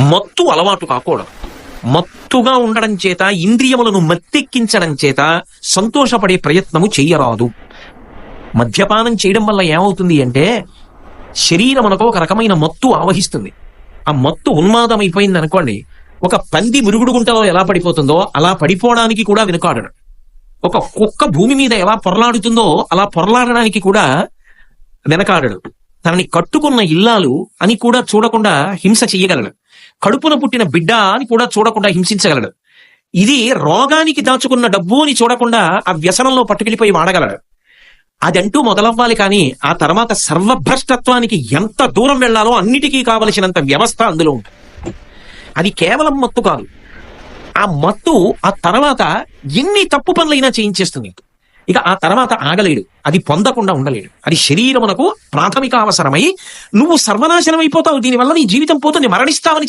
మత్తు అలవాటు కాకూడదు. మత్తుగా ఉండడం చేత, ఇంద్రియములను మత్తెక్కించడం చేత సంతోషపడే ప్రయత్నము చెయ్యరాదు. మద్యపానం చేయడం వల్ల ఏమవుతుంది అంటే శరీరమునకు ఒక రకమైన మత్తు ఆవహిస్తుంది. ఆ మత్తు ఉన్మాదమైపోయింది అనుకోండి, ఒక పంది మురుగుడు గుంటలో ఎలా పడిపోతుందో అలా పడిపోవడానికి కూడా వెనుకాడడు. ఒక కుక్క భూమి మీద ఎలా పొరలాడుతుందో అలా పొరలాడడానికి కూడా వెనకాడడు. తనని కట్టుకున్న ఇల్లాలు అని కూడా చూడకుండా హింస చెయ్యగలడు. కడుపున పుట్టిన బిడ్డ అని కూడా చూడకుండా హింసించగలడు. ఇది రోగానికి దాచుకున్న డబ్బు అని చూడకుండా ఆ వ్యసనంలో పట్టుకెళ్ళిపోయి వాడగలడు. అదంటూ మొదలవ్వాలి. కానీ ఆ తర్వాత సర్వభ్రష్టత్వానికి ఎంత దూరం వెళ్లాలో అన్నిటికీ కావలసినంత వ్యవస్థ అందులో ఉంటుంది. అది కేవలం మత్తు కాదు. ఆ మత్తు ఆ తర్వాత ఎన్ని తప్పు పనులైనా చేయించేస్తుంది. ఇక ఆ తర్వాత ఆగలేడు, అది పొందకుండా ఉండలేడు. అది శరీరమునకు ప్రాథమిక అవసరమై నువ్వు సర్వనాశనం అయిపోతావు, దీనివల్ల నీ జీవితం పోతుంది, మరణిస్తావని